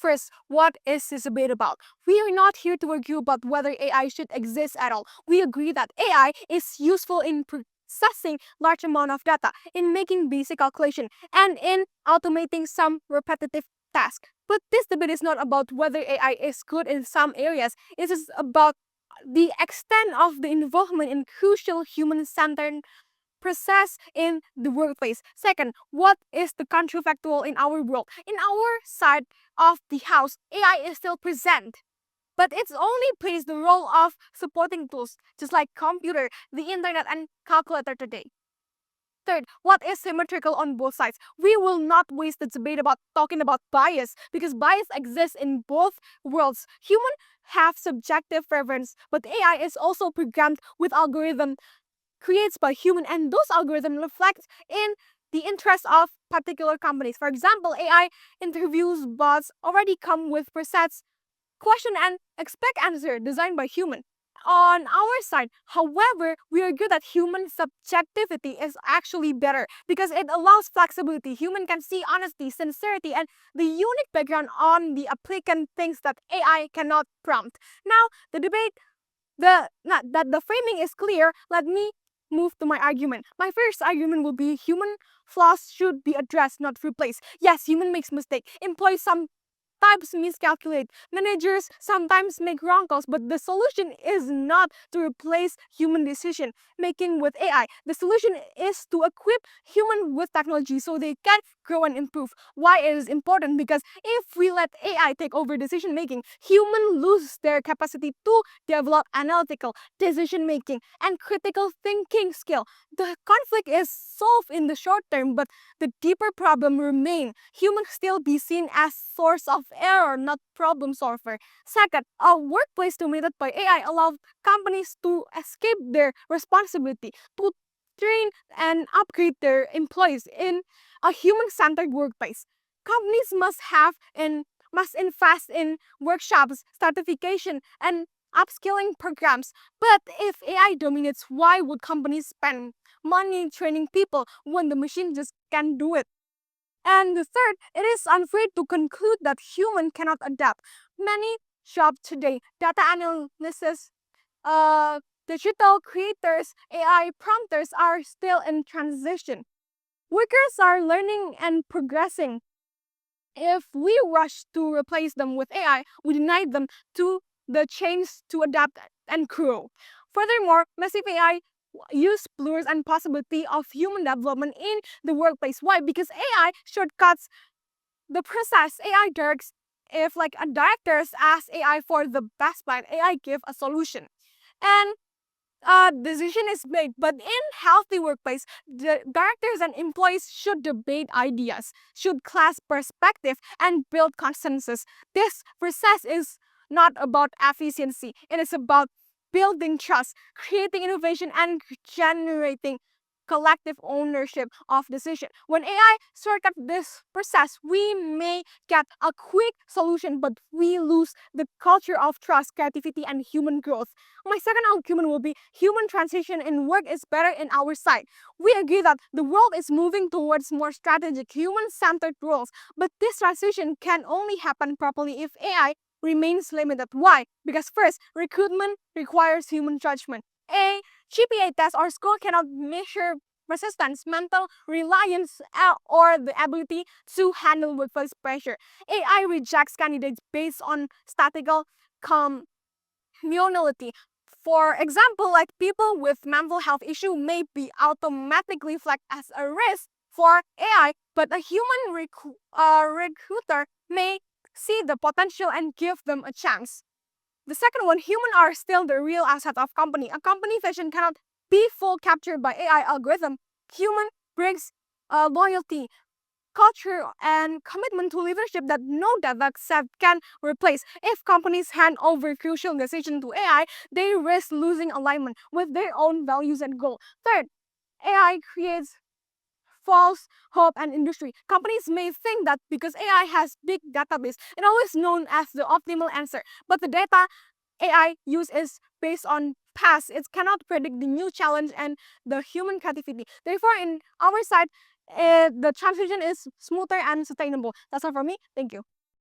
First, what is this debate about? We are not here to argue about whether AI should exist at all. We agree that AI is useful in processing large amount of data, in making basic calculation, and in automating some repetitive tasks. But this debate is not about whether AI is good in some areas. It is about the extent of the involvement in crucial human-centered process in the workplace. Second, what is the counterfactual in our world? In our side of the house, AI is still present, but it's only plays the role of supporting tools, just like computer, the internet, and calculator today. Third, what is symmetrical on both sides? We will not waste the debate about talking about bias because bias exists in both worlds. Humans have subjective preference, but AI is also programmed with algorithm creates by human, and those algorithms reflect in the interest of particular companies. For example, AI interviews bots already come with presets, question and expect answer designed by human. On our side, however, we argue that human subjectivity is actually better because it allows flexibility. Human can see honesty, sincerity, and the unique background on the applicant things that AI cannot prompt. Now, the debate, the framing is clear. Let me move to my argument. My first argument will be human flaws should be addressed, not replaced. Yes, human makes mistake. Employees sometimes miscalculate. Managers sometimes make wrong calls, but the solution is not to replace human decision making with AI. The solution is to equip human with technology so they can grow and improve. Why it is important? Because if we let AI take over decision making, humans lose their capacity to develop analytical decision making and critical thinking skill. The conflict is solved in the short term, but the deeper problem remains. Humans still be seen as source of error, not problem solver. Second, a workplace dominated by AI allows companies to escape their responsibility to train and upgrade their employees in a human-centered workplace. Companies must invest in workshops, certification, and upskilling programs. But if AI dominates, why would companies spend money training people when the machine just can't do it? And the third, it is unfair to conclude that human cannot adapt. Many jobs today, data analysis, digital creators, AI prompters are still in transition. Workers are learning and progressing. If we rush to replace them with AI, we deny them to the chance to adapt and grow. Furthermore, massive AI use blurs and possibility of human development in the workplace. Why? Because AI shortcuts the process. AI directs, if like a directors ask AI for the best plan, AI give a solution. And decision is made, but in healthy workplace, the directors and employees should debate ideas, should class perspective, and build consensus. This process is not about efficiency. It is about building trust, creating innovation, and generating collective ownership of decision. When AI shortcut this process, we may get a quick solution, but we lose the culture of trust, creativity, and human growth. My second argument will be human transition in work is better in our side. We agree that the world is moving towards more strategic, human-centered roles, but this transition can only happen properly if AI remains limited. Why? Because first, recruitment requires human judgment. A GPA test or score cannot measure resistance, mental reliance, or the ability to handle workplace pressure. AI rejects candidates based on statistical communality. For example, like people with mental health issue may be automatically flagged as a risk for AI, but a human recruiter may see the potential and give them a chance. The second one, humans are still the real asset of company. A company vision cannot be full captured by AI algorithm. Human brings loyalty, culture, and commitment to leadership that no data set can replace. If companies hand over crucial decisions to AI, they risk losing alignment with their own values and goals. Third, AI creates false hope and industry. Companies may think that because AI has big database, it always known as the optimal answer. But the data AI use is based on past. It cannot predict the new challenge and the human creativity. Therefore, in our side, the transition is smoother and sustainable. That's all for me. Thank you.